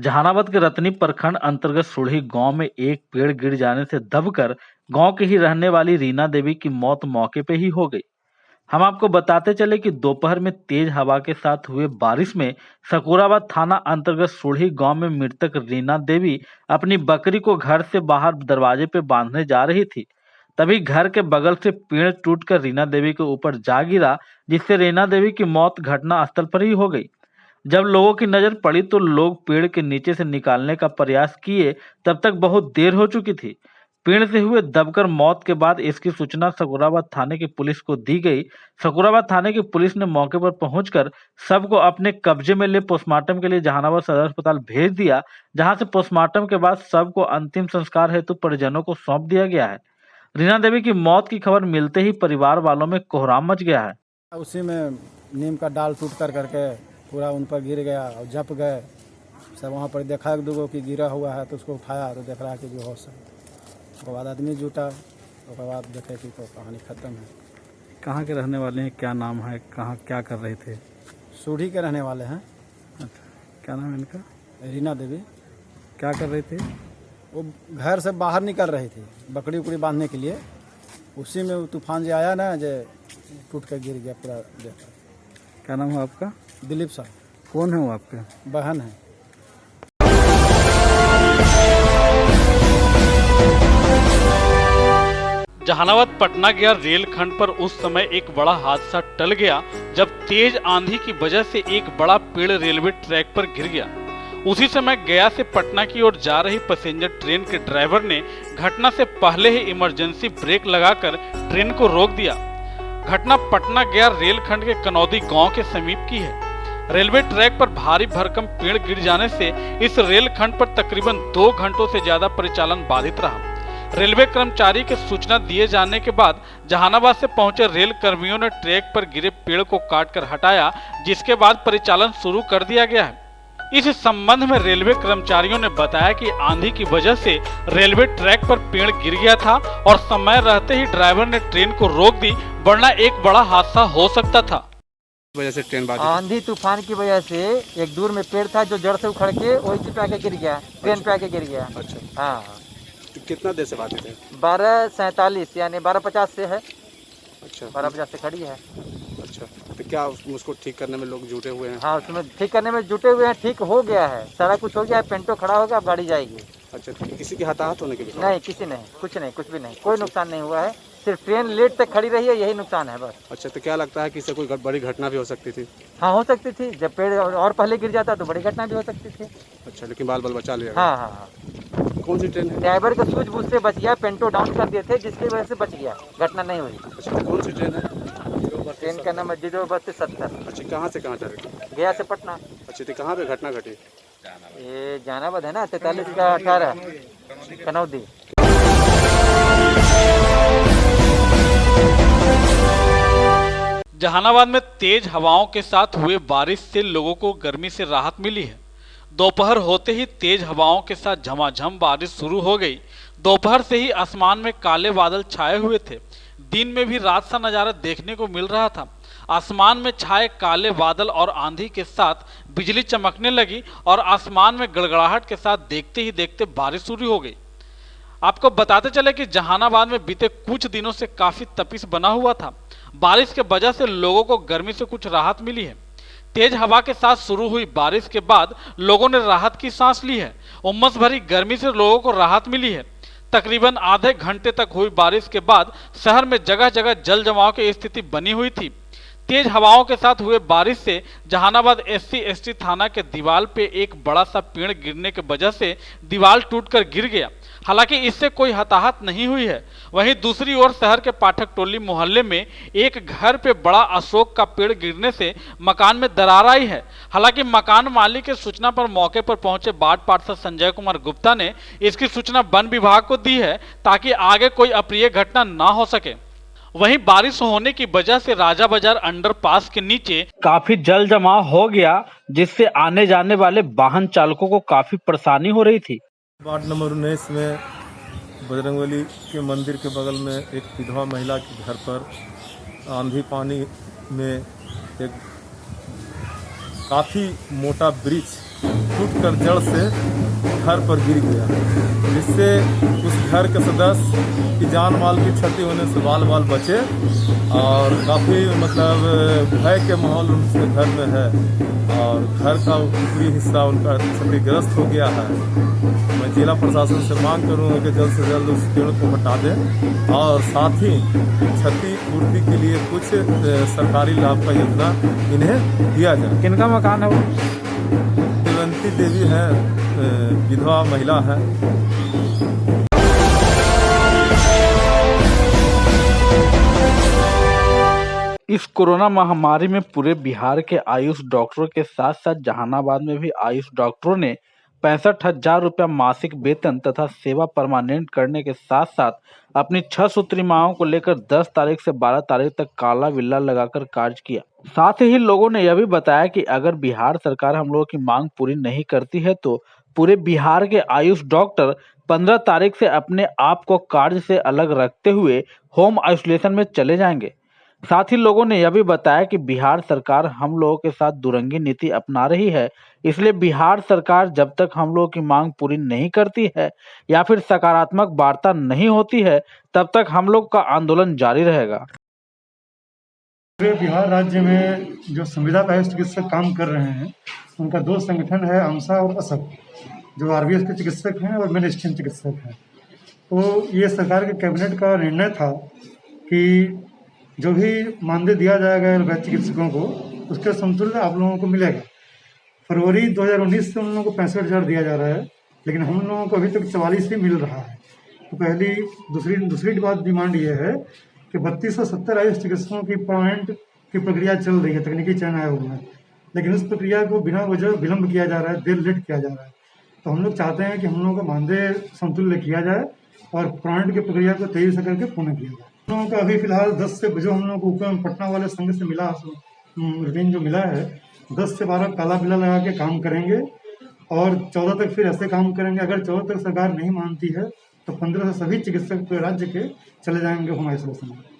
जहानाबाद के रतनी प्रखंड अंतर्गत सुढ़ी गांव में एक पेड़ गिर जाने से दबकर गांव की ही रहने वाली रीना देवी की मौत मौके पे ही हो गई। हम आपको बताते चले कि दोपहर में तेज हवा के साथ हुए बारिश में सकूराबाद थाना अंतर्गत सुढ़ी गांव में मृतक रीना देवी अपनी बकरी को घर से बाहर दरवाजे पे बांधने जा रही थी। तभी घर के बगल से पेड़ टूटकर रीना देवी के ऊपर जा गिरा, जिससे रीना देवी की मौत घटना स्थल पर ही हो गई। जब लोगों की नजर पड़ी तो लोग पेड़ के नीचे से निकालने का प्रयास किए, तब तक बहुत देर हो चुकी थी। पेड़ से हुए दबकर मौत के बाद इसकी सूचना सकूराबाद थाने की पुलिस को दी गई। सकूराबाद थाने की पुलिस ने मौके पर पहुंचकर शव को अपने कब्जे में ले पोस्टमार्टम के लिए जहानाबाद सदर अस्पताल भेज दिया, जहां से पोस्टमार्टम के बाद शव को अंतिम संस्कार हेतु परिजनों को सौंप दिया गया है। रीना देवी की मौत की खबर मिलते ही परिवार वालों में कोहराम मच गया है। उसी में नीम का डाल टूट करके पूरा उन पर गिर गया और झप गए। सब वहाँ पर देखा एक दूगो कि गिरा हुआ है तो उसको उठाया तो देख रहा है कि बेहोश है। उसके बाद आदमी जुटा, उसके बाद देखे कि तो कहानी खत्म है। कहाँ के रहने वाले हैं, क्या नाम है, कहाँ क्या कर रहे थे? सूढ़ी के रहने वाले हैं। अच्छा, क्या नाम है इनका? रीना देवी। क्या कर रहे थे? वो घर से बाहर निकल रही थी बकरी उकड़ी बांधने के लिए। उसी में वो तूफान जो आया ना, जो टूट कर गिर गया पूरा। देखा। क्या नाम है आपका? दिलीप साहब। कौन है वो आपके? बहन है। जहानाबाद पटना गया रेलखंड पर उस समय एक बड़ा हादसा टल गया जब तेज आंधी की वजह से एक बड़ा पेड़ रेलवे ट्रैक पर गिर गया। उसी समय गया से पटना की ओर जा रही पैसेंजर ट्रेन के ड्राइवर ने घटना से पहले ही इमरजेंसी ब्रेक लगाकर ट्रेन को रोक दिया। घटना पटना गया रेलखंड के कनौदी गांव के समीप की है। रेलवे ट्रैक पर भारी भरकम पेड़ गिर जाने से इस रेलखंड पर तकरीबन 2 घंटों से ज्यादा परिचालन बाधित रहा। रेलवे कर्मचारी के सूचना दिए जाने के बाद जहानाबाद से पहुंचे रेल कर्मियों ने ट्रैक पर गिरे पेड़ को काटकर हटाया, जिसके बाद परिचालन शुरू कर दिया गया है। इस संबंध में रेलवे कर्मचारियों ने बताया कि आंधी की वजह से रेलवे ट्रैक पर पेड़ गिर गया था और समय रहते ही ड्राइवर ने ट्रेन को रोक दी, वरना एक बड़ा हादसा हो सकता था। वजह से ट्रेन बाधित। आंधी तूफान की वजह से एक दूर में पेड़ था जो जड़ से उखड़ के वही पे आके गिर गया, ट्रेन पे आके गिर गया। अच्छा, हाँ। तो कितना देर से बाधित है? 12:47 यानी 12:50 से है। अच्छा, 12:50 से खड़ी है। अच्छा, तो क्या उसको ठीक करने में लोग जुटे हुए हैं? हाँ, उसमें ठीक करने में जुटे हुए हैं। ठीक हो गया है, सारा कुछ हो गया है, पेंटो खड़ा होगा, अब गाड़ी जाएगी। अच्छा, तो किसी के हताहत होने के लिए? नहीं, किसी नहीं, कुछ भी नहीं, कोई नुकसान नहीं हुआ है। सिर्फ ट्रेन लेट तक खड़ी रही है, यही नुकसान है बस। अच्छा, तो क्या लगता है कि इससे कोई बड़ी घटना भी हो सकती थी? हाँ, हो सकती थी। जब पेड़ और पहले गिर जाता तो बड़ी घटना भी हो सकती थी। अच्छा, लेकिन बाल बचा लिया? हाँ हाँ हाँ। कौन सी ट्रेन है? ड्राइवर का सूझबूझ से बच गया, पेंटो डाउन कर दिए थे जिसकी वजह से बच गया, घटना नहीं हुई। अच्छा, तो कौन सी ट्रेन है? ट्रेन का नंबर 03270। अच्छा, कहाँ से कहाँ जा रही थी? गया से पटना। अच्छा, तो कहाँ पे घटना घटी? ये जहानाबाद है ना, 43 का 18 कनौदी। जहानाबाद में तेज हवाओं के साथ हुए बारिश से लोगों को गर्मी से राहत मिली है। दोपहर होते ही तेज हवाओं के साथ झमाझम बारिश शुरू हो गई। दोपहर से ही आसमान में काले बादल छाए हुए थे। दिन में भी रात सा नज़ारा देखने को मिल रहा था। आसमान में छाए काले बादल और आंधी के साथ बिजली चमकने लगी और आसमान में गड़गड़ाहट के साथ देखते ही देखते बारिश शुरू हो गई। आपको बताते चले कि जहानाबाद में बीते कुछ दिनों से काफी तपिश बना हुआ था। बारिश के वजह से लोगों को गर्मी से कुछ राहत मिली है। तेज हवा के साथ शुरू हुई बारिश के बाद लोगों ने राहत की सांस ली है। उमस भरी गर्मी से लोगों को राहत मिली है। तकरीबन आधे घंटे तक हुई बारिश के बाद शहर में जगह जगह जल जमाव की स्थिति बनी हुई थी। तेज हवाओं के साथ हुए बारिश से जहानाबाद SC/ST थाना के दीवार पे एक बड़ा सा पेड़ गिरने की वजह से दीवार टूटकर गिर गया। हालांकि इससे कोई हताहत नहीं हुई है। वहीं दूसरी ओर शहर के पाठक टोली मोहल्ले में एक घर पे बड़ा अशोक का पेड़ गिरने से मकान में दरार आई है। हालांकि मकान मालिक की सूचना पर मौके पर पहुंचे वार्ड पार्षद संजय कुमार गुप्ता ने इसकी सूचना वन विभाग को दी है ताकि आगे कोई अप्रिय घटना ना हो सके। वहीं बारिश होने की वजह से राजा बाजार अंडरपास के नीचे काफी जल जमाव हो गया, जिससे आने जाने वाले वाहन चालकों को काफी परेशानी हो रही थी। वार्ड नंबर 19 में बजरंगबली के मंदिर के बगल में एक विधवा महिला के घर पर आंधी पानी में एक काफ़ी मोटा वृक्ष टूटकर जड़ से घर पर गिर गया, जिससे उस घर के सदस्य की जान माल की क्षति होने से बाल बाल बचे और काफ़ी मतलब भय के माहौल उनके घर में है और घर का ऊपरी हिस्सा उनका क्षतिग्रस्त हो गया है। मैं जिला प्रशासन से मांग करूँगा कि जल्द से जल्द उस पेड़ को हटा दें और साथ ही क्षति पूर्ति के लिए कुछ सरकारी लाभ का योजना इन्हें दिया जाए। किनका मकान है वो? देवंती देवी है, विधवा महिला है। इस कोरोना महामारी में पूरे बिहार के आयुष डॉक्टरों के साथ साथ जहानाबाद में भी आयुष डॉक्टरों ने 65,000 रुपया मासिक वेतन तथा सेवा परमानेंट करने के साथ साथ अपनी 6 सूत्री मांगों को लेकर 10 तारीख से 12 तारीख तक काला बिल्ला लगाकर कार्य किया। साथ ही लोगों ने यह भी बताया कि अगर बिहार सरकार हम लोगों की मांग पूरी नहीं करती है तो पूरे बिहार के आयुष डॉक्टर 15 तारीख से अपने आप को कार्य से अलग रखते हुए होम आइसोलेशन में चले जाएंगे। साथ ही लोगों ने यह भी बताया कि बिहार सरकार हम लोगों के साथ दुरंगी नीति अपना रही है, इसलिए बिहार सरकार जब तक हम लोगों की मांग पूरी नहीं करती है या फिर सकारात्मक वार्ता नहीं होती है तब तक हम लोग का आंदोलन जारी रहेगा। पूरे बिहार राज्य में जो संविदा का चिकित्सक काम कर रहे हैं उनका 2 संगठन है, आमसा और असक, जो आरबीएस के चिकित्सक हैं और मेन स्ट्रीम चिकित्सक हैं। तो ये सरकार के कैबिनेट का निर्णय था कि जो भी मानदेय दिया जाएगा एलोपैथ चिकित्सकों को उसके समतुल्य आप लोगों को मिलेगा। फरवरी 2019 से उन लोगों को 65,000 दिया जा रहा है, लेकिन हम लोगों को अभी तक 44 ही मिल रहा है। तो पहली दूसरी बात डिमांड ये है कि 3270 आयुष चिकित्सकों की परमानेंट की प्रक्रिया चल रही है तकनीकी चयन आयोग में, लेकिन उस प्रक्रिया को बिना वजह विलम्ब किया जा रहा है, देर लेट किया जा रहा है। तो हम लोग चाहते हैं कि हम लोगों का मानदेय समतुल्य किया जाए और परमानेंट की प्रक्रिया को तेजी से करके पूर्ण किया जाए। हम लोगों का अभी फिलहाल 10 से जो हम लोगों को ऊपर पटना वाले संघ से मिला रूटीन जो मिला है 10 से 12 काला बिल्ला लगा के काम करेंगे और 14 तक फिर ऐसे काम करेंगे। अगर 14 तक सरकार नहीं मानती है तो 15 से सभी चिकित्सक राज्य के चले जाएंगे होम आइसोलेशन में।